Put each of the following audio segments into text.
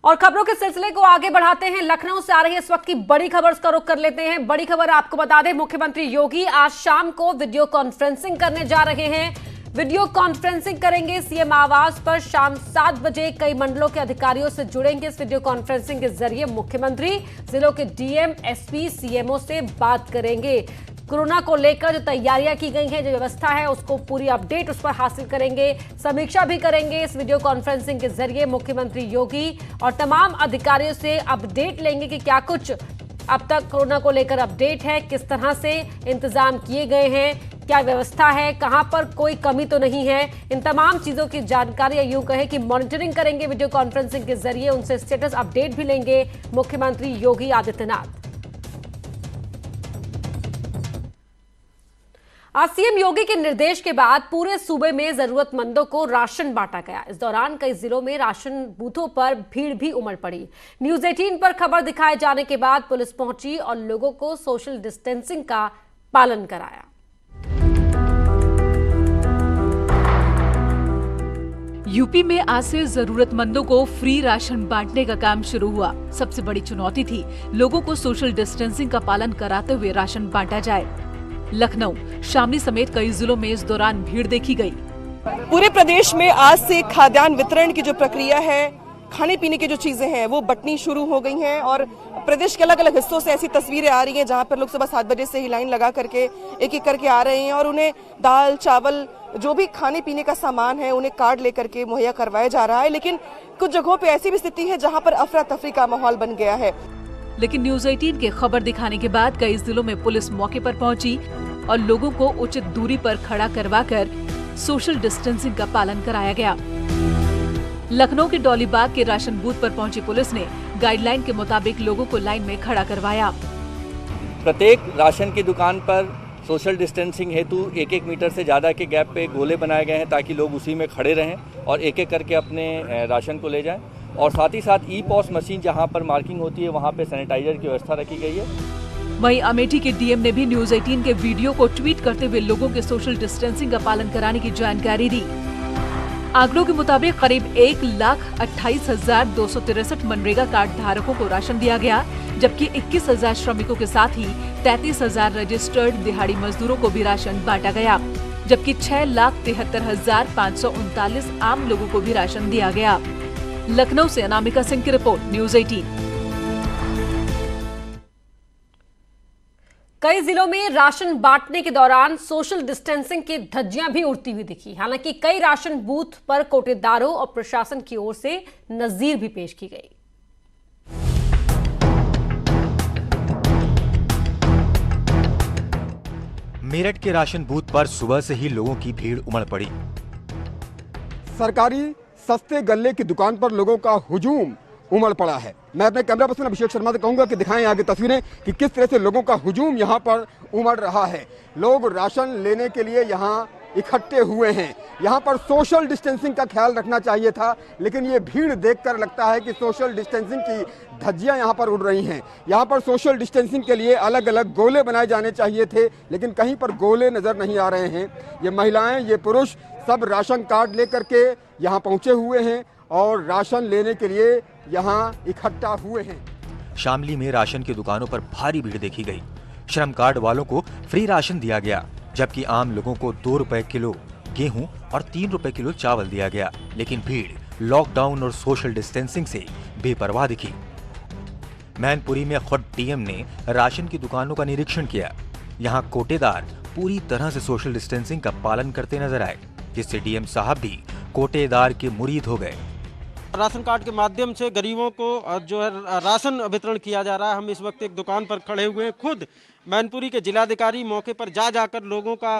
और खबरों के सिलसिले को आगे बढ़ाते हैं। लखनऊ से आ रही इस वक्त की बड़ी खबर का रुख कर लेते हैं। बड़ी खबर आपको बता दें, मुख्यमंत्री योगी आज शाम को वीडियो कॉन्फ्रेंसिंग करने जा रहे हैं। वीडियो कॉन्फ्रेंसिंग करेंगे सीएम आवास पर शाम 7 बजे। कई मंडलों के अधिकारियों से जुड़ेंगे इस वीडियो कॉन्फ्रेंसिंग के जरिए मुख्यमंत्री। जिलों के डीएम, एसपी, सीएमओ से बात करेंगे। कोरोना को लेकर जो तैयारियां की गई हैं, जो व्यवस्था है, उसको पूरी अपडेट उस पर हासिल करेंगे। समीक्षा भी करेंगे इस वीडियो कॉन्फ्रेंसिंग के जरिए मुख्यमंत्री योगी और तमाम अधिकारियों से अपडेट लेंगे कि क्या कुछ अब तक कोरोना को लेकर अपडेट है, किस तरह से इंतजाम किए गए हैं, क्या व्यवस्था है, कहां पर कोई कमी तो नहीं है। इन तमाम चीजों की जानकारी यूं कहे कि मॉनिटरिंग करेंगे वीडियो कॉन्फ्रेंसिंग के जरिए। उनसे स्टेटस अपडेट भी लेंगे मुख्यमंत्री योगी आदित्यनाथ। आज सीएम योगी के निर्देश के बाद पूरे सूबे में जरूरतमंदों को राशन बांटा गया। इस दौरान कई जिलों में राशन बूथों पर भीड़ भी उमड़ पड़ी। न्यूज 18 पर खबर दिखाए जाने के बाद पुलिस पहुंची और लोगों को सोशल डिस्टेंसिंग का पालन कराया। यूपी में आज से जरूरतमंदों को फ्री राशन बांटने का काम शुरू हुआ। सबसे बड़ी चुनौती थी लोगों को सोशल डिस्टेंसिंग का पालन कराते हुए राशन बांटा जाए। लखनऊ, शामली समेत कई जिलों में इस दौरान भीड़ देखी गई। पूरे प्रदेश में आज से खाद्यान्न वितरण की जो प्रक्रिया है, खाने पीने की जो चीजें हैं वो बंटनी शुरू हो गई हैं और प्रदेश के अलग अलग हिस्सों से ऐसी तस्वीरें आ रही हैं जहां पर लोग सुबह 7 बजे से ही लाइन लगा करके एक एक करके आ रहे हैं और उन्हें दाल, चावल, जो भी खाने पीने का सामान है उन्हें कार्ड लेकर के मुहैया करवाया जा रहा है। लेकिन कुछ जगहों पे ऐसी भी स्थिति है जहां पर अफरा तफरी का माहौल बन गया है। लेकिन न्यूज 18 के खबर दिखाने के बाद कई जिलों में पुलिस मौके पर पहुंची और लोगों को उचित दूरी पर खड़ा करवाकर सोशल डिस्टेंसिंग का पालन कराया गया। लखनऊ के डॉलीबाग के राशन बूथ पर पहुंची पुलिस ने गाइडलाइन के मुताबिक लोगों को लाइन में खड़ा करवाया। प्रत्येक राशन की दुकान पर सोशल डिस्टेंसिंग हेतु 1-1 मीटर से ज़्यादा के गैप पे गोले बनाए गए हैं ताकि लोग उसी में खड़े रहें और एक एक करके अपने राशन को ले जाएं। और साथ ही साथ ई-पॉस मशीन जहां पर मार्किंग होती है वहां पे सैनिटाइजर की व्यवस्था रखी गई है। वहीं अमेठी के डीएम ने भी न्यूज 18 के वीडियो को ट्वीट करते हुए लोगों के सोशल डिस्टेंसिंग का पालन कराने की जानकारी दी। आंकड़ों के मुताबिक करीब 1,28,263 मनरेगा कार्ड धारकों को राशन दिया गया, जबकि 21,000 श्रमिकों के साथ ही 33,000 रजिस्टर्ड दिहाड़ी मजदूरों को भी राशन बांटा गया, जबकि 6,73,539 आम लोगों को भी राशन दिया गया। लखनऊ से अनामिका सिंह की रिपोर्ट, न्यूज 18। कई जिलों में राशन बांटने के दौरान सोशल डिस्टेंसिंग की धज्जियां भी उड़ती हुई दिखी। हालांकि कई राशन बूथ पर कोटेदारों और प्रशासन की ओर से नजीर भी पेश की गई। मेरठ के राशन बूथ पर सुबह से ही लोगों की भीड़ उमड़ पड़ी। सरकारी सस्ते गल्ले की दुकान पर लोगों का हुजूम उमड़ पड़ा है। मैं अपने कैमरा पर्सन अभिषेक शर्मा से कहूंगा कि दिखाएं आगे तस्वीरें कि किस तरह से लोगों का हुजूम यहां पर उमड़ रहा है। लोग राशन लेने के लिए यहां इकट्ठे हुए हैं। यहां पर सोशल डिस्टेंसिंग का ख्याल रखना चाहिए था, लेकिन ये भीड़ देखकर लगता है कि सोशल डिस्टेंसिंग की धज्जियां यहां पर उड़ रही हैं। यहां पर सोशल डिस्टेंसिंग के लिए अलग अलग गोले बनाए जाने चाहिए थे, लेकिन कहीं पर गोले नजर नहीं आ रहे हैं। ये महिलाएं, ये पुरुष सब राशन कार्ड लेकर के यहाँ पहुँचे हुए हैं और राशन लेने के लिए यहाँ इकट्ठा हुए हैं। शामली में राशन की दुकानों पर भारी भीड़ देखी गई। श्रम कार्ड वालों को फ्री राशन दिया गया, जबकि आम लोगों को 2 रुपए किलो गेहूं और 3 रुपए किलो चावल दिया गया। लेकिन भीड़ लॉकडाउन और सोशल डिस्टेंसिंग से बेपरवाह दिखी। मैनपुरी में खुद डीएम ने राशन की दुकानों का निरीक्षण किया। यहाँ कोटेदार पूरी तरह से सोशल डिस्टेंसिंग का पालन करते नजर आए, जिससे डीएम साहब भी कोटेदार के मुरीद हो गए। राशन कार्ड के माध्यम से गरीबों को जो है राशन वितरण किया जा रहा है। हम इस वक्त एक दुकान पर खड़े हुए हैं। खुद मैनपुरी के जिलाधिकारी मौके पर जाकर लोगों का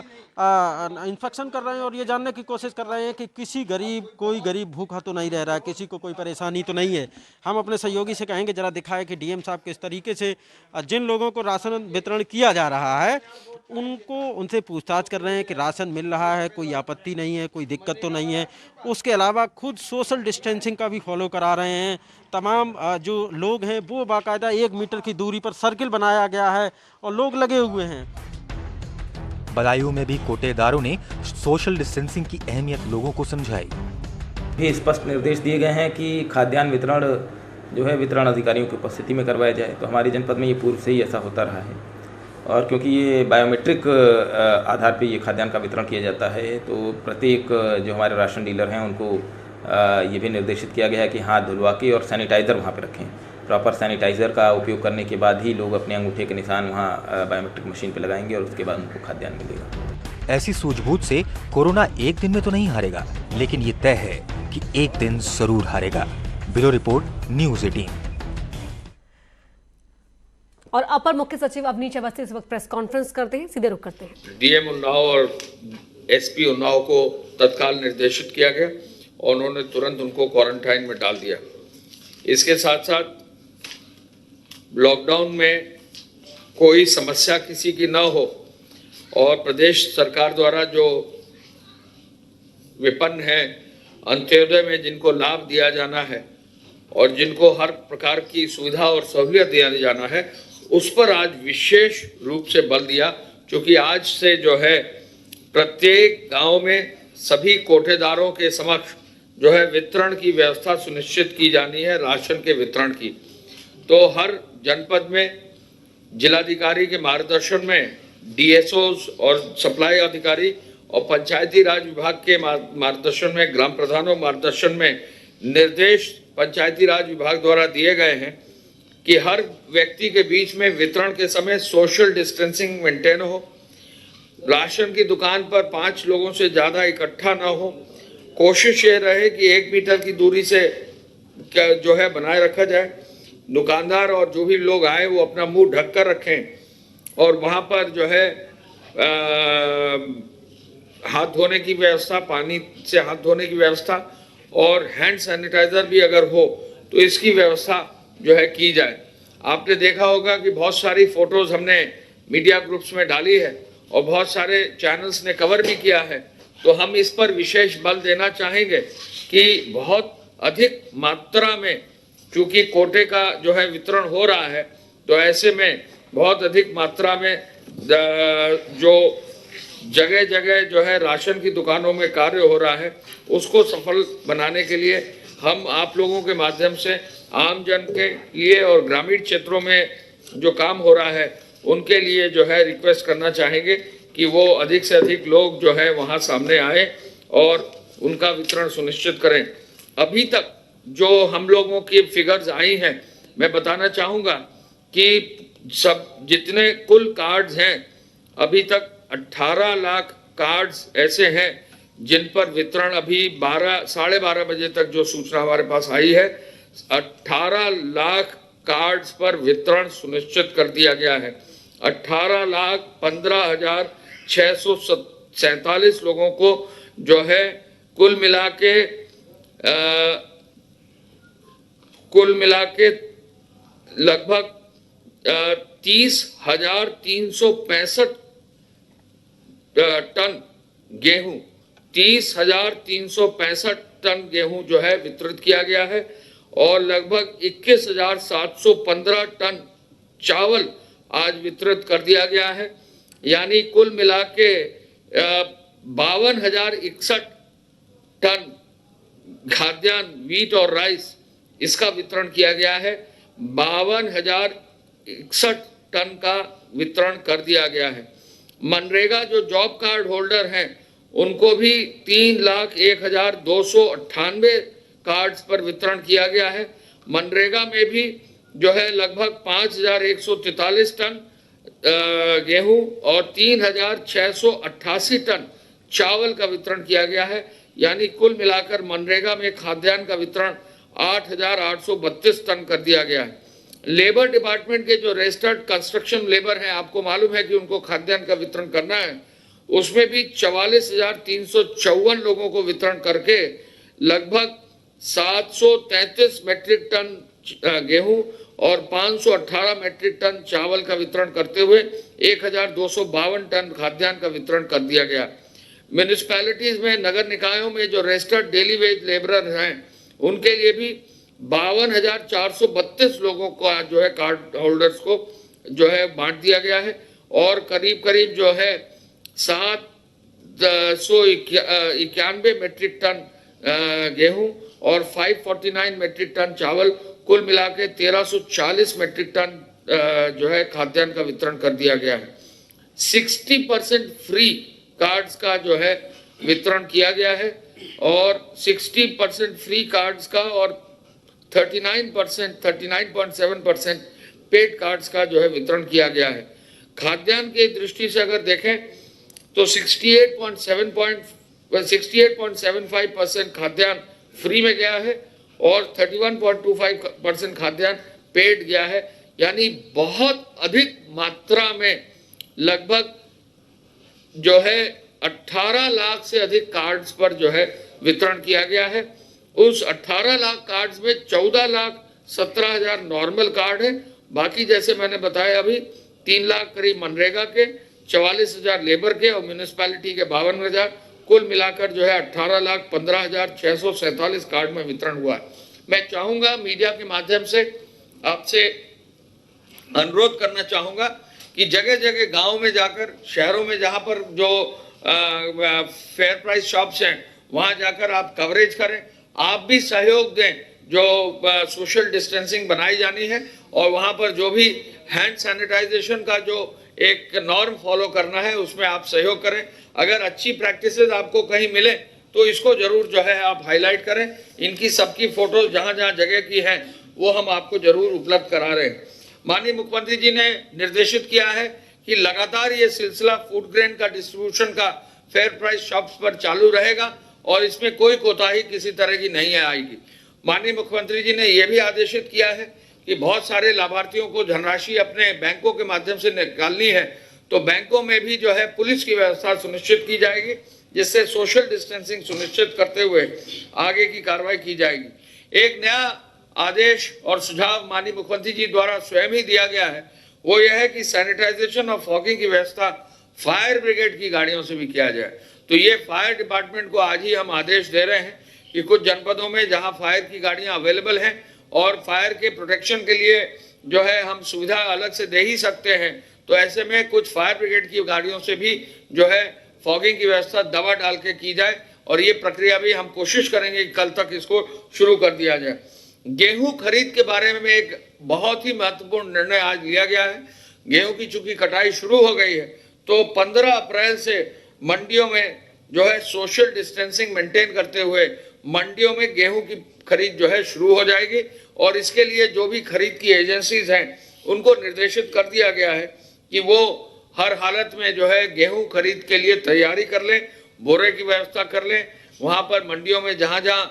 इंस्पेक्शन कर रहे हैं और ये जानने की कोशिश कर रहे हैं कि कोई गरीब भूखा तो नहीं रह रहा है, किसी को कोई परेशानी तो नहीं है। हम अपने सहयोगी से कहेंगे जरा दिखाएं कि डीएम साहब किस तरीके से जिन लोगों को राशन वितरण किया जा रहा है उनसे पूछताछ कर रहे हैं कि राशन मिल रहा है, कोई आपत्ति नहीं है, कोई दिक्कत तो नहीं है। उसके अलावा खुद सोशल डिस्टेंसिंग का भी फॉलो करा रहे हैं। तमाम जो लोग हैं वो बाकायदा 1 मीटर की दूरी पर सर्किल बनाया गया है और लोग लगे हुए हैं। बदायूं में भी कोटेदारों ने सोशल डिस्टेंसिंग की अहमियत लोगों को समझाई। भी स्पष्ट निर्देश दिए गए हैं कि खाद्यान्न वितरण जो है वितरण अधिकारियों की उपस्थिति में करवाया जाए। तो हमारे जनपद में ये पूर्व से ही ऐसा होता रहा है और क्योंकि ये बायोमेट्रिक आधार पे ये खाद्यान्न का वितरण किया जाता है, तो प्रत्येक जो हमारे राशन डीलर हैं उनको ये भी निर्देशित किया गया है कि हाथ धुलवा के और सैनिटाइज़र वहाँ पे रखें। प्रॉपर सैनिटाइज़र का उपयोग करने के बाद ही लोग अपने अंगूठे के निशान वहाँ बायोमेट्रिक मशीन पे लगाएंगे और उसके बाद उनको खाद्यान्न मिलेगा। ऐसी सूझबूझ से कोरोना एक दिन में तो नहीं हारेगा, लेकिन ये तय है कि एक दिन जरूर हारेगा। Bureau report, news 18। और अपर मुख्य सचिव अवनीश अवस्थी इस वक्त प्रेस कॉन्फ्रेंस करते हैं, सीधे रुख करते हैं। डीएम उन्नाव और एसपी उन्नाव को तत्काल निर्देशित किया गया और उन्होंने तुरंत उनको क्वारंटाइन में डाल दिया। इसके साथ साथ लॉकडाउन में कोई समस्या किसी की न हो और प्रदेश सरकार द्वारा जो विपन्न है, अंत्योदय में जिनको लाभ दिया जाना है और जिनको हर प्रकार की सुविधा और सहूलियत दिया जाना है, उस पर आज विशेष रूप से बल दिया, क्योंकि आज से जो है प्रत्येक गांव में सभी कोठेदारों के समक्ष जो है वितरण की व्यवस्था सुनिश्चित की जानी है, राशन के वितरण की। तो हर जनपद में जिलाधिकारी के मार्गदर्शन में डीएसओस और सप्लाई अधिकारी और पंचायती राज विभाग के मार्गदर्शन में, ग्राम प्रधानों मार्गदर्शन में निर्देश पंचायती राज विभाग द्वारा दिए गए हैं कि हर व्यक्ति के बीच में वितरण के समय सोशल डिस्टेंसिंग मेंटेन हो, राशन की दुकान पर 5 लोगों से ज़्यादा इकट्ठा ना हो, कोशिश ये रहे कि 1 मीटर की दूरी से जो है बनाए रखा जाए, दुकानदार और जो भी लोग आए वो अपना मुंह ढक कर रखें और वहाँ पर जो है हाथ धोने की व्यवस्था, पानी से हाथ धोने की व्यवस्था और हैंड सैनिटाइजर भी अगर हो तो इसकी व्यवस्था जो है की जाए। आपने देखा होगा कि बहुत सारी फोटोज हमने मीडिया ग्रुप्स में डाली है और बहुत सारे चैनल्स ने कवर भी किया है, तो हम इस पर विशेष बल देना चाहेंगे कि बहुत अधिक मात्रा में, चूंकि कोटे का जो है वितरण हो रहा है, तो ऐसे में बहुत अधिक मात्रा में जो जगह जगह जो है राशन की दुकानों में कार्य हो रहा है, उसको सफल बनाने के लिए हम आप लोगों के माध्यम से आम जन के लिए और ग्रामीण क्षेत्रों में जो काम हो रहा है उनके लिए जो है रिक्वेस्ट करना चाहेंगे कि वो अधिक से अधिक लोग जो है वहाँ सामने आए और उनका वितरण सुनिश्चित करें। अभी तक जो हम लोगों की फिगर्स आई हैं, मैं बताना चाहूँगा कि सब जितने कुल कार्ड्स हैं, अभी तक 18 लाख कार्ड्स ऐसे हैं जिन पर वितरण अभी 12-12:30 बजे तक जो सूचना हमारे पास आई है, 18 लाख कार्ड्स पर वितरण सुनिश्चित कर दिया गया है। 18,15,647 लोगों को जो है कुल मिला के लगभग 30,365 टन गेहूं, 30,365 टन गेहूं जो है वितरित किया गया है और लगभग 21,715 टन चावल आज वितरित कर दिया गया है। यानी कुल मिला के 52,061 टन खाद्यान्न, वीट और राइस, इसका वितरण किया गया है। 52,061 टन का वितरण कर दिया गया है। मनरेगा जो जॉब कार्ड होल्डर हैं उनको भी 3,01,298 कार्ड्स पर वितरण किया गया है। मनरेगा में भी जो है लगभग 5,143 टन गेहूं और 3,688 टन चावल का वितरण किया गया है। यानी कुल मिलाकर मनरेगा में खाद्यान्न का वितरण 8,832 टन कर दिया गया है। लेबर डिपार्टमेंट के जो रजिस्टर्ड कंस्ट्रक्शन लेबर हैं, आपको मालूम है कि उनको खाद्यान्न का वितरण करना है, उसमें भी 44,354 लोगों को वितरण करके लगभग 733 मैट्रिक टन गेहूं और 518 मैट्रिक टन चावल का वितरण करते हुए 1,252 टन खाद्यान्न का वितरण कर दिया गया। म्यूनिसिपैलिटीज में, नगर निकायों में जो रजिस्टर्ड डेली वेज लेबरर हैं उनके लिए भी 52,432 लोगों को जो है कार्ड होल्डर्स को जो है बांट दिया गया है और करीब करीब जो है 791 मैट्रिक टन गेहूं और 549 मैट्रिक टन चावल कुल मिला के 1340 मेट्रिक टन जो है खाद्यान्न का वितरण कर दिया गया है। 60% फ्री कार्ड्स का जो है वितरण किया गया है और 60% फ्री कार्ड्स का और 39.7% पेड कार्ड्स का जो है वितरण किया गया है। खाद्यान्न की दृष्टि से अगर देखें तो 68.75% खाद्यान्न फ्री में गया है और 31.25% खाद्यान्न पेड गया है, यानी बहुत अधिक मात्रा में लगभग जो है 18 लाख से अधिक कार्ड्स पर जो है वितरण किया गया है। उस 18 लाख कार्ड्स में 14,17,000 नॉर्मल कार्ड है, बाकी जैसे मैंने बताया अभी 3 लाख करीब मनरेगा के, 44,000 लेबर के और म्यूनिसिपैलिटी के 52,000, कुल मिलाकर जो है 18,15,647 कार्ड में वितरण हुआ है। मैं चाहूंगा मीडिया के माध्यम से आपसे अनुरोध करना चाहूंगा कि जगह जगह गांव में जाकर, शहरों में जहां पर जो फेयर प्राइस शॉप्स हैं वहां जाकर आप कवरेज करें, आप भी सहयोग दें। जो सोशल डिस्टेंसिंग बनाई जानी है और वहां पर जो भी हैंड सैनिटाइजेशन का जो एक नॉर्म फॉलो करना है उसमें आप सहयोग करें। अगर अच्छी प्रैक्टिसेस आपको कहीं मिले तो इसको जरूर जो है आप हाईलाइट करें। इनकी सबकी फोटोज जहां जहां जगह की हैं वो हम आपको जरूर उपलब्ध करा रहे हैं। माननीय मुख्यमंत्री जी ने निर्देशित किया है कि लगातार ये सिलसिला फूड ग्रेन का डिस्ट्रीब्यूशन का फेयर प्राइस शॉप्स पर चालू रहेगा और इसमें कोई कोताही किसी तरह की नहीं आएगी। माननीय मुख्यमंत्री जी ने यह भी आदेशित किया है कि बहुत सारे लाभार्थियों को धनराशि अपने बैंकों के माध्यम से निकालनी है तो बैंकों में भी जो है पुलिस की व्यवस्था सुनिश्चित की जाएगी, जिससे सोशल डिस्टेंसिंग सुनिश्चित करते हुए आगे की कार्रवाई की जाएगी। एक नया आदेश और सुझाव माननीय मुख्यमंत्री जी द्वारा स्वयं ही दिया गया है, वो यह है कि सैनिटाइजेशन और फॉगिंग की व्यवस्था फायर ब्रिगेड की गाड़ियों से भी किया जाए। तो ये फायर डिपार्टमेंट को आज ही हम आदेश दे रहे हैं कि कुछ जनपदों में जहां फायर की गाड़ियां अवेलेबल हैं और फायर के प्रोटेक्शन के लिए जो है हम सुविधा अलग से दे ही सकते हैं, तो ऐसे में कुछ फायर ब्रिगेड की गाड़ियों से भी जो है फॉगिंग की व्यवस्था दवा डाल के की जाए और ये प्रक्रिया भी हम कोशिश करेंगे कि कल तक इसको शुरू कर दिया जाए। गेहूं खरीद के बारे में एक बहुत ही महत्वपूर्ण निर्णय आज लिया गया है। गेहूं की चूंकि कटाई शुरू हो गई है तो 15 अप्रैल से मंडियों में जो है सोशल डिस्टेंसिंग मेंटेन करते हुए मंडियों में गेहूं की खरीद जो है शुरू हो जाएगी और इसके लिए जो भी खरीद की एजेंसीज हैं उनको निर्देशित कर दिया गया है कि वो हर हालत में जो है गेहूं खरीद के लिए तैयारी कर लें, बोरे की व्यवस्था कर लें, वहां पर मंडियों में जहां जहां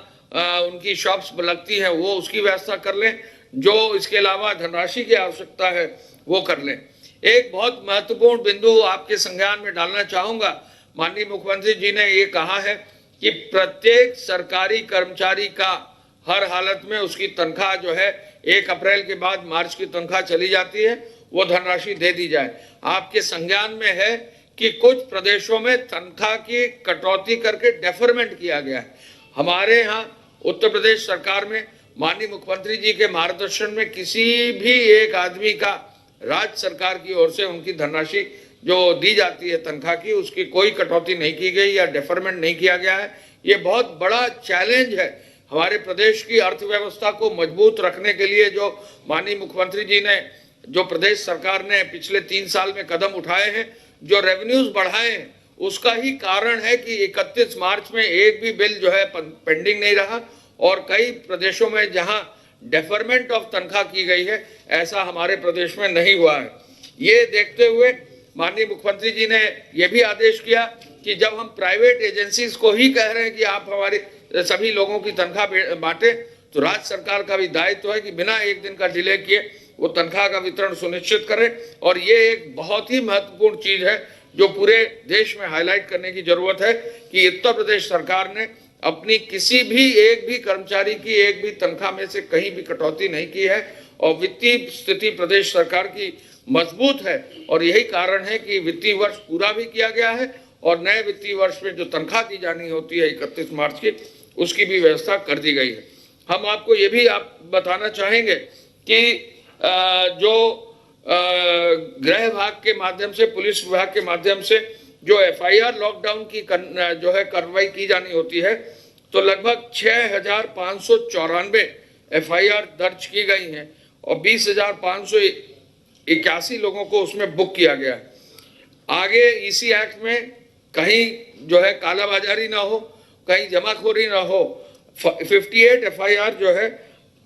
उनकी शॉप्स लगती हैं वो उसकी व्यवस्था कर लें, जो इसके अलावा धनराशि की आवश्यकता है वो कर लें। एक बहुत महत्वपूर्ण बिंदु आपके संज्ञान में डालना चाहूंगा, माननीय मुख्यमंत्री जी ने ये कहा है कि प्रत्येक सरकारी कर्मचारी का हर हालत में उसकी तनख्वाह जो है 1 अप्रैल के बाद मार्च की तनख्वाह चली जाती है, वो धनराशि दे दी जाए। आपके संज्ञान में है कि कुछ प्रदेशों में तनख्वाह की कटौती करके डेफरमेंट किया गया है। हमारे यहाँ उत्तर प्रदेश सरकार में माननीय मुख्यमंत्री जी के मार्गदर्शन में किसी भी एक आदमी का राज्य सरकार की ओर से उनकी धनराशि जो दी जाती है तनख्वाह की, उसकी कोई कटौती नहीं की गई या डेफरमेंट नहीं किया गया है। ये बहुत बड़ा चैलेंज है हमारे प्रदेश की अर्थव्यवस्था को मजबूत रखने के लिए। जो माननीय मुख्यमंत्री जी ने, जो प्रदेश सरकार ने पिछले 3 साल में कदम उठाए हैं, जो रेवेन्यूज बढ़ाए हैं, उसका ही कारण है कि 31 मार्च में एक भी बिल जो है पेंडिंग नहीं रहा और कई प्रदेशों में जहां डेफरमेंट ऑफ तनख्वाह की गई है ऐसा हमारे प्रदेश में नहीं हुआ है। ये देखते हुए माननीय मुख्यमंत्री जी ने यह भी आदेश किया कि जब हम प्राइवेट एजेंसीज को ही कह रहे हैं कि आप हमारे सभी लोगों की तनख्वाह बांटे, तो राज्य सरकार का भी दायित्व है कि बिना एक दिन का डिले किए वो तनख्वाह का वितरण सुनिश्चित करें। और ये एक बहुत ही महत्वपूर्ण चीज है जो पूरे देश में हाईलाइट करने की जरूरत है कि उत्तर प्रदेश सरकार ने अपनी किसी भी एक भी कर्मचारी की एक भी तनख्वाह में से कहीं भी कटौती नहीं की है और वित्तीय स्थिति प्रदेश सरकार की मजबूत है। और यही कारण है कि वित्तीय वर्ष पूरा भी किया गया है और नए वित्तीय वर्ष में जो तनख्वाह दी जानी होती है 31 मार्च की, उसकी भी व्यवस्था कर दी गई है। हम आपको ये भी बताना चाहेंगे कि जो गृह विभाग के माध्यम से, पुलिस विभाग के माध्यम से जो FIR लॉकडाउन की जो है कार्रवाई की जानी होती है, तो लगभग 6,594 FIR दर्ज की गई हैं और 20,581 लोगों को उसमें बुक किया गया है। आगे इसी एक्ट में कहीं जो है कालाबाजारी ना हो, कहीं जमाखोरी ना हो। 58 FIR जो है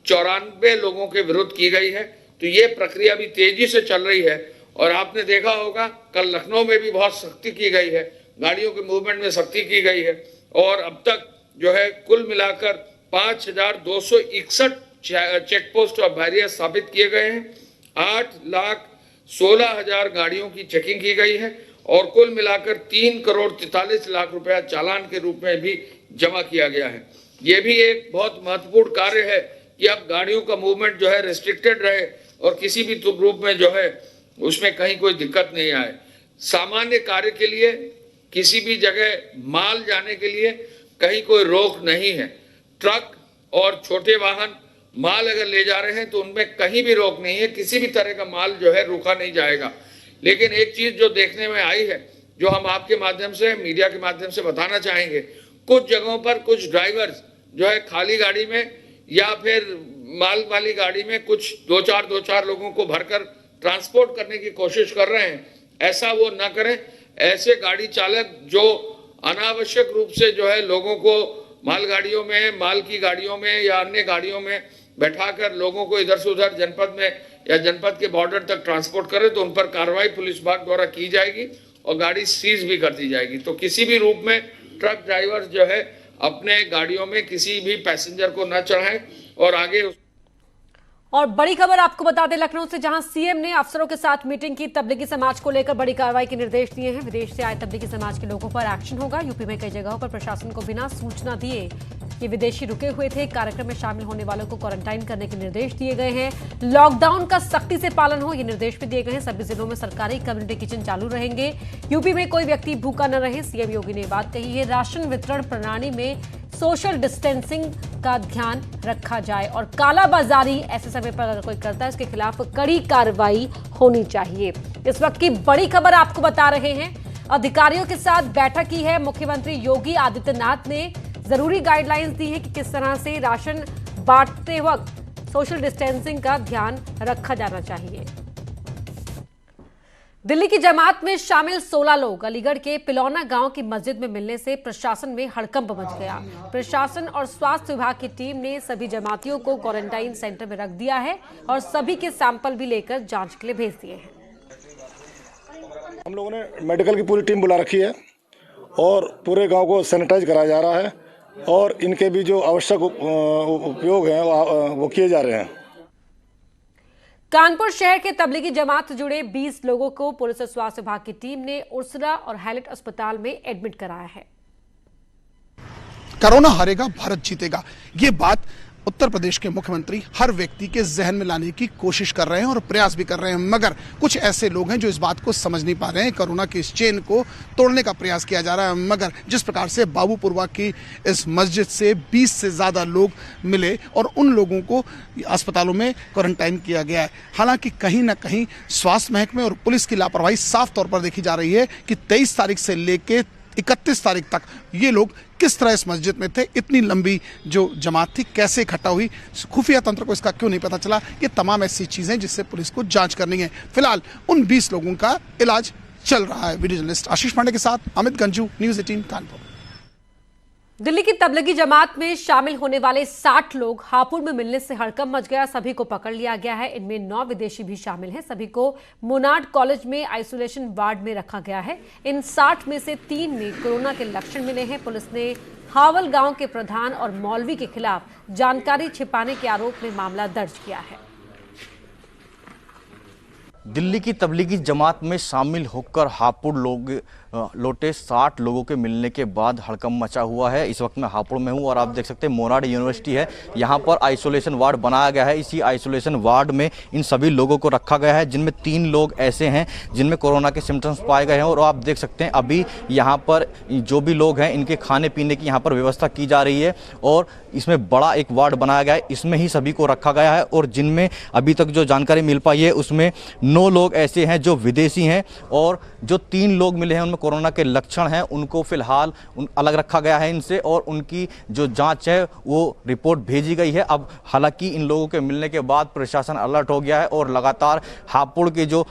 94 लोगों के विरुद्ध की गई है। तो ये प्रक्रिया भी तेजी से चल रही है और आपने देखा होगा कल लखनऊ में भी बहुत सख्ती की गई है, गाड़ियों के मूवमेंट में सख्ती की गई है और अब तक जो है कुल मिलाकर 5,261 चेक पोस्ट और बैरियर स्थापित किए गए हैं। 8,16,000 गाड़ियों की चेकिंग की गई है और कुल मिलाकर 3,43,00,000 रुपया चालान के रूप में भी जमा किया गया है। ये भी एक बहुत महत्वपूर्ण कार्य है कि अब गाड़ियों का मूवमेंट जो है रिस्ट्रिक्टेड रहे और किसी भी रूप में जो है उसमें कहीं कोई दिक्कत नहीं आए। सामान्य कार्य के लिए किसी भी जगह माल जाने के लिए कहीं कोई रोक नहीं है। ट्रक और छोटे वाहन माल अगर ले जा रहे हैं तो उनमें कहीं भी रोक नहीं है, किसी भी तरह का माल जो है रोका नहीं जाएगा। लेकिन एक चीज जो देखने में आई है, जो हम आपके माध्यम से, मीडिया के माध्यम से बताना चाहेंगे, कुछ जगहों पर कुछ ड्राइवर्स जो है खाली गाड़ी में या फिर माल वाली गाड़ी में कुछ दो चार लोगों को भरकर ट्रांसपोर्ट करने की कोशिश कर रहे हैं। ऐसा वो ना करें। ऐसे गाड़ी चालक जो अनावश्यक रूप से जो है लोगों को मालगाड़ियों में, माल की गाड़ियों में या अन्य गाड़ियों में बैठाकर लोगों को इधर से उधर जनपद में या जनपद के बॉर्डर तक ट्रांसपोर्ट करे तो उन पर कार्रवाई पुलिस विभाग द्वारा की जाएगी और गाड़ी सीज भी कर दी जाएगी। तो किसी भी रूप में ट्रक ड्राइवर जो है अपने गाड़ियों में किसी भी पैसेंजर को न चढ़ाएं और आगे। और बड़ी खबर आपको बता दें लखनऊ से, जहां सीएम ने अफसरों के साथ मीटिंग की। तबलीगी समाज को लेकर बड़ी कार्रवाई के निर्देश दिए हैं। विदेश से आए तबलीगी समाज के लोगों पर एक्शन होगा। यूपी में कई जगहों पर प्रशासन को बिना सूचना दिए ये विदेशी रुके हुए थे। कार्यक्रम में शामिल होने वालों को क्वारंटाइन करने के निर्देश दिए गए हैं। लॉकडाउन का सख्ती से पालन हो, ये निर्देश भी दिए गए हैं। सभी जिलों में सरकारी कम्युनिटी किचन चालू रहेंगे। यूपी में कोई व्यक्ति भूखा न रहे, सीएम योगी ने बात कही है। राशन वितरण प्रणाली में सोशल डिस्टेंसिंग का ध्यान रखा जाए और कालाबाजारी ऐसे समय पर अगर कोई करता है उसके खिलाफ कड़ी कार्रवाई होनी चाहिए। इस वक्त की बड़ी खबर आपको बता रहे हैं। अधिकारियों के साथ बैठक की है मुख्यमंत्री योगी आदित्यनाथ ने। जरूरी गाइडलाइंस दी है कि किस तरह से राशन बांटते वक्त सोशल डिस्टेंसिंग का ध्यान रखा जाना चाहिए। दिल्ली की जमात में शामिल 16 लोग अलीगढ़ के पिलौना गांव की मस्जिद में मिलने से प्रशासन में हड़कंप मच गया। प्रशासन और स्वास्थ्य विभाग की टीम ने सभी जमातियों को क्वारंटाइन सेंटर में रख दिया है और सभी के सैंपल भी लेकर जांच के लिए भेज दिए हैं। हम लोगों ने मेडिकल की पूरी टीम बुला रखी है और पूरे गांव को सैनिटाइज कराया जा रहा है और इनके भी जो आवश्यक उपयोग हैं वो किए जा रहे हैं। कानपुर शहर के तबलीगी जमात से जुड़े 20 लोगों को पुलिस और स्वास्थ्य विभाग की टीम ने उर्सरा और हैलेट अस्पताल में एडमिट कराया है। कोरोना हारेगा, भारत जीतेगा, ये बात उत्तर प्रदेश के मुख्यमंत्री हर व्यक्ति के जहन में लाने की कोशिश कर रहे हैं और प्रयास भी कर रहे हैं, मगर कुछ ऐसे लोग हैं जो इस बात को समझ नहीं पा रहे हैं। कोरोना की इस चेन को तोड़ने का प्रयास किया जा रहा है, मगर जिस प्रकार से बाबूपुरवा की इस मस्जिद से 20 से ज़्यादा लोग मिले और उन लोगों को अस्पतालों में क्वारंटाइन किया गया है। हालांकि कहीं ना कहीं स्वास्थ्य महकमे और पुलिस की लापरवाही साफ तौर पर देखी जा रही है कि 23 तारीख से लेके 31 तारीख तक ये लोग किस तरह इस मस्जिद में थे। इतनी लंबी जो जमात थी कैसे इकट्ठा हुई, खुफिया तंत्र को इसका क्यों नहीं पता चला। ये तमाम ऐसी चीजें जिससे पुलिस को जांच करनी है। फिलहाल उन 20 लोगों का इलाज चल रहा है। वीडियो जर्नलिस्ट आशीष पांडे के साथ अमित गंजू, न्यूज़ 18 कानपुर। दिल्ली की तबलीगी जमात में शामिल होने वाले 60 लोग हापुड़ में मिलने से हड़कंप मच गया। सभी को पकड़ लिया गया है। इनमें 9 विदेशी भी शामिल हैं। सभी को मोनार्ड कॉलेज में आइसोलेशन वार्ड में रखा गया है। इन 60 में से 3 में कोरोना के लक्षण मिले हैं। पुलिस ने हावल गांव के प्रधान और मौलवी के खिलाफ जानकारी छिपाने के आरोप में मामला दर्ज किया है। दिल्ली की तबलीगी जमात में शामिल होकर हापुड़ लोग लौटे 60 लोगों के मिलने के बाद हड़कंप मचा हुआ है। इस वक्त मैं हापुड़ में हूं और आप देख सकते हैं मोनार्ड यूनिवर्सिटी है, यहां पर आइसोलेशन वार्ड बनाया गया है। इसी आइसोलेशन वार्ड में इन सभी लोगों को रखा गया है, जिनमें 3 लोग ऐसे हैं जिनमें कोरोना के सिम्टम्स पाए गए हैं। और आप देख सकते हैं अभी यहाँ पर जो भी लोग हैं इनके खाने पीने की यहाँ पर व्यवस्था की जा रही है और इसमें बड़ा एक वार्ड बनाया गया है, इसमें ही सभी को रखा गया है। और जिनमें अभी तक जो जानकारी मिल पाई है उसमें 9 लोग ऐसे हैं जो विदेशी हैं और जो 3 लोग मिले हैं उनमें कोरोना के लक्षण हैं उनको फिलहाल अलग रखा गया है इनसे, और उनकी जो जांच है वो रिपोर्ट भेजी गई है। अब हालांकि इन लोगों के मिलने के बाद प्रशासन अलर्ट हो गया है और लगातार हापुड़ के जो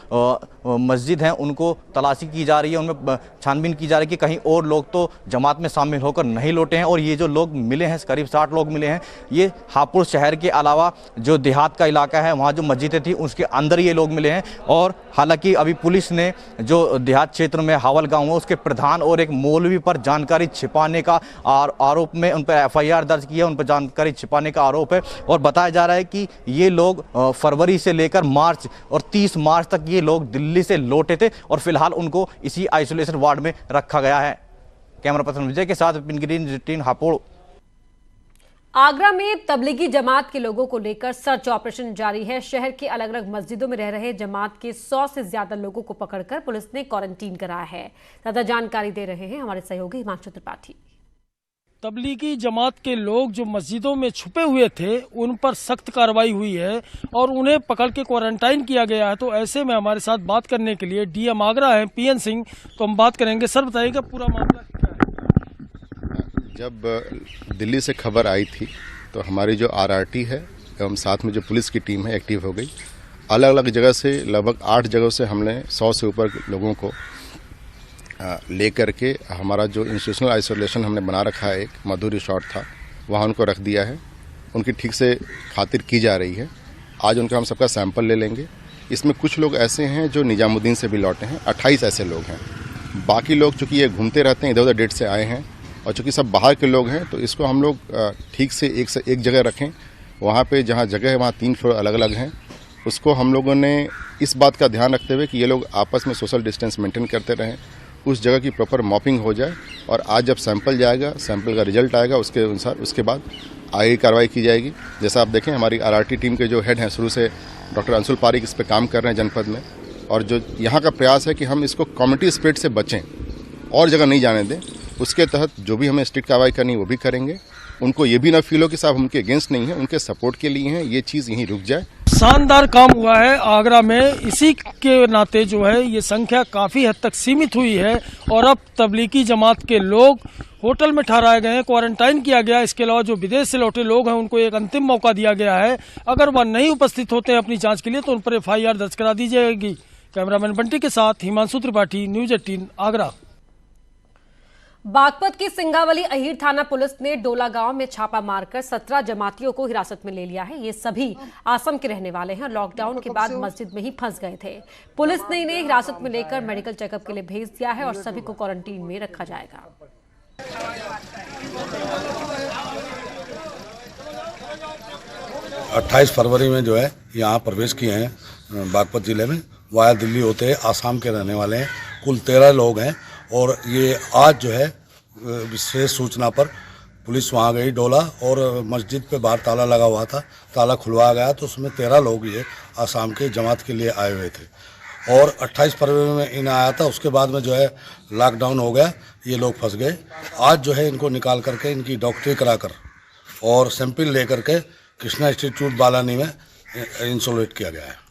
मस्जिद हैं उनको तलाशी की जा रही है, उनमें छानबीन की जा रही है कि कहीं और लोग तो जमात में शामिल होकर नहीं लौटे हैं। और ये जो लोग मिले हैं, करीब 60 लोग मिले हैं, ये हापुड़ शहर के अलावा जो देहात का इलाका है वहाँ जो मस्जिदें थी उसके अंदर ये लोग मिले हैं। और हालांकि अभी पुलिस ने जो देहात क्षेत्र में हावल गांव है उसके प्रधान और एक मौलवी पर जानकारी छिपाने का आरोप में उन पर FIR दर्ज की है, उन पर जानकारी छिपाने का आरोप है। और बताया जा रहा है कि ये लोग फरवरी से लेकर मार्च और 30 मार्च तक ये लोग दिल्ली से लौटे थे और फिलहाल उनको इसी आइसोलेशन वार्ड में रखा गया है। कैमरा पर्सन विजय के साथ विपिन ग्रीन, हापुड़। आगरा में तबलीगी जमात के लोगों को लेकर सर्च ऑपरेशन जारी है। शहर के अलग अलग मस्जिदों में रह रहे जमात के 100 से ज्यादा लोगों को पकड़कर पुलिस ने क्वारंटीन कराया है। ज्यादा जानकारी दे रहे हैं हमारे सहयोगी हिमांशु त्रिपाठी। तबलीगी जमात के लोग जो मस्जिदों में छुपे हुए थे उन पर सख्त कार्रवाई हुई है और उन्हें पकड़ के क्वारंटाइन किया गया है। तो ऐसे में हमारे साथ बात करने के लिए DM आगरा हैं PN सिंह, तो हम बात करेंगे। सर बताइएगा पूरा मामला क्या है? जब दिल्ली से खबर आई थी तो हमारी जो RRT है एवं साथ में जो पुलिस की टीम है एक्टिव हो गई। अलग अलग जगह से लगभग 8 जगहों से हमने 100 से ऊपर लोगों को ले करके हमारा जो इंस्टीट्यूशनल आइसोलेशन हमने बना रखा है, एक मधु रिसोर्ट था, वहाँ उनको रख दिया है। उनकी ठीक से खातिर की जा रही है। आज उनका हम सबका सैंपल ले लेंगे। इसमें कुछ लोग ऐसे हैं जो निजामुद्दीन से भी लौटे हैं, 28 ऐसे लोग हैं। बाकी लोग चूँकि ये घूमते रहते हैं, इधर उधर डेट से आए हैं और चूँकि सब बाहर के लोग हैं तो इसको हम लोग ठीक से एक जगह रखें। वहाँ पे जहाँ जगह है वहाँ 3 फ्लोर अलग अलग हैं। उसको हम लोगों ने इस बात का ध्यान रखते हुए कि ये लोग आपस में सोशल डिस्टेंस मेंटेन करते रहें, उस जगह की प्रॉपर मॉपिंग हो जाए और आज जब सैंपल जाएगा, सैंपल का रिजल्ट आएगा, उसके अनुसार उसके बाद आगे कार्रवाई की जाएगी। जैसा आप देखें हमारी RRT टीम के जो हेड हैं शुरू से डॉक्टर अंशुल पारिक इस पर काम कर रहे हैं जनपद में, और जो यहाँ का प्रयास है कि हम इसको कम्युनिटी स्प्रेड से बचें और जगह नहीं जाने दें। उसके तहत जो भी हमें स्ट्रिक्ट कार्रवाई करनी है वो भी करेंगे। उनको ये भी ना फील हो कि साहब उनके अगेंस्ट नहीं है, उनके सपोर्ट के लिए हैं, ये चीज़ यहीं रुक जाए। शानदार काम हुआ है आगरा में। इसी के नाते जो है ये संख्या काफ़ी हद तक सीमित हुई है और अब तबलीगी जमात के लोग होटल में ठहराए गए हैं, क्वारंटाइन किया गया। इसके अलावा जो विदेश से लौटे लोग हैं उनको एक अंतिम मौका दिया गया है। अगर वह नहीं उपस्थित होते हैं अपनी जांच के लिए तो उन पर FIR दर्ज करा दी जाएगी। कैमरामैन बंटी के साथ हिमांशु त्रिपाठी, न्यूज़ 18 आगरा। बागपत की सिंगावली अहीर थाना पुलिस ने डोला गांव में छापा मारकर 17 जमातियों को हिरासत में ले लिया है। ये सभी आसम के रहने वाले हैं और लॉकडाउन के बाद मस्जिद में ही फंस गए थे। पुलिस ने इन्हें हिरासत में लेकर मेडिकल चेकअप के लिए भेज दिया है और सभी को क्वारंटीन में रखा जाएगा। 28 फरवरी में जो है यहाँ प्रवेश किए हैं बागपत जिले में, वाया दिल्ली होते हैं, आसाम के रहने वाले हैं। कुल 13 लोग हैं और ये आज जो है विशेष सूचना पर पुलिस वहाँ गई डोला और मस्जिद पे बाहर ताला लगा हुआ था, ताला खुलवाया गया तो उसमें 13 लोग ये आसाम के जमात के लिए आए हुए थे और 28 फरवरी में इन्हें आया था। उसके बाद में जो है लॉकडाउन हो गया, ये लोग फंस गए। आज जो है इनको निकाल करके इनकी डॉक्टरी कराकर और सैंपल ले करके कृष्णा इंस्टीट्यूट बालानी में इंसोलेट किया गया है।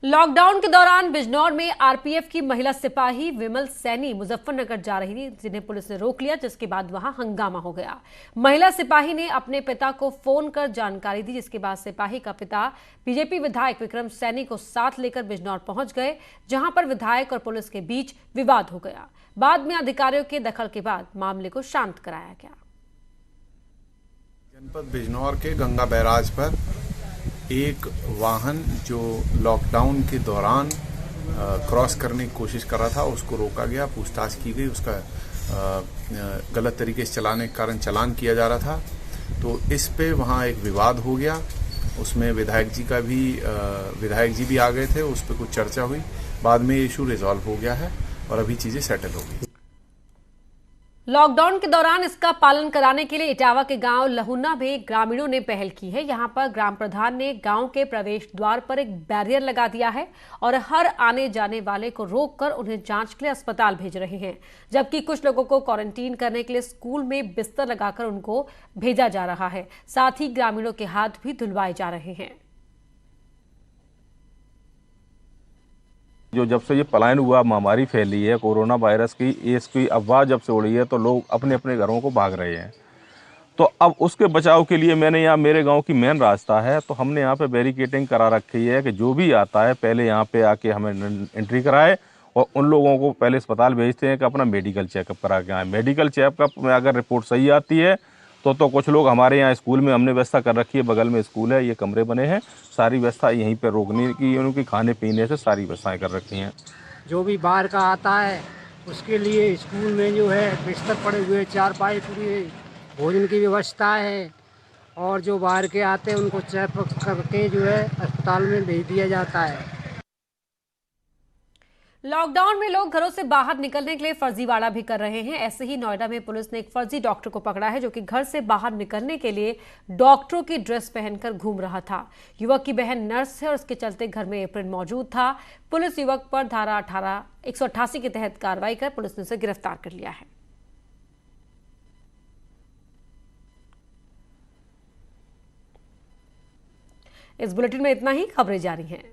लॉकडाउन के दौरान बिजनौर में RPF की महिला सिपाही विमल सैनी मुजफ्फरनगर जा रही थी, जिन्हें पुलिस ने रोक लिया, जिसके बाद वहां हंगामा हो गया। महिला सिपाही ने अपने पिता को फोन कर जानकारी दी, जिसके बाद सिपाही का पिता बीजेपी विधायक विक्रम सैनी को साथ लेकर बिजनौर पहुंच गए, जहां पर विधायक और पुलिस के बीच विवाद हो गया। बाद में अधिकारियों के दखल के बाद मामले को शांत कराया गया। जनपद बिजनौर के गंगा बैराज पर एक वाहन जो लॉकडाउन के दौरान क्रॉस करने की कोशिश कर रहा था उसको रोका गया, पूछताछ की गई, उसका गलत तरीके से चलाने के कारण चालान किया जा रहा था। तो इस पे वहाँ एक विवाद हो गया, उसमें विधायक जी भी आ गए थे, उस पर कुछ चर्चा हुई, बाद में ये इशू रिजॉल्व हो गया है और अभी चीजें सेटल हो गई। लॉकडाउन के दौरान इसका पालन कराने के लिए इटावा के गांव लहुना में ग्रामीणों ने पहल की है। यहां पर ग्राम प्रधान ने गांव के प्रवेश द्वार पर एक बैरियर लगा दिया है और हर आने जाने वाले को रोककर उन्हें जांच के लिए अस्पताल भेज रहे हैं, जबकि कुछ लोगों को क्वारंटीन करने के लिए स्कूल में बिस्तर लगाकर उनको भेजा जा रहा है। साथ ही ग्रामीणों के हाथ भी धुलवाए जा रहे हैं। जो जब से ये पलायन हुआ, महामारी फैली है कोरोना वायरस की, इसकी अफवाह जब से उड़ी है तो लोग अपने अपने घरों को भाग रहे हैं। तो अब उसके बचाव के लिए मैंने यहाँ, मेरे गांव की मेन रास्ता है तो हमने यहाँ पे बैरिकेडिंग करा रखी है कि जो भी आता है पहले यहाँ पे आके हमें एंट्री कराए और उन लोगों को पहले अस्पताल भेजते हैं कि अपना मेडिकल चेकअप करा के आए। मेडिकल चेकअप में अगर रिपोर्ट सही आती है तो कुछ लोग हमारे यहाँ स्कूल में हमने व्यवस्था कर रखी है, बगल में स्कूल है, ये कमरे बने हैं, सारी व्यवस्था यहीं पर रोकने की, उनकी खाने पीने से सारी व्यवस्थाएँ कर रखी हैं। जो भी बाहर का आता है उसके लिए स्कूल में जो है बिस्तर पड़े हुए, चारपाई पूरी, भोजन की व्यवस्था है और जो बाहर के आते हैं उनको चेकअप करके जो है अस्पताल में भेज दिया जाता है। लॉकडाउन में लोग घरों से बाहर निकलने के लिए फर्जीवाड़ा भी कर रहे हैं। ऐसे ही नोएडा में पुलिस ने एक फर्जी डॉक्टर को पकड़ा है जो कि घर से बाहर निकलने के लिए डॉक्टरों की ड्रेस पहनकर घूम रहा था। युवक की बहन नर्स है और उसके चलते घर में एप्रिन मौजूद था। पुलिस युवक पर धारा 188 के तहत कार्रवाई कर पुलिस ने उसे गिरफ्तार कर लिया है। इस बुलेटिन में इतना ही। खबरें जारी हैं।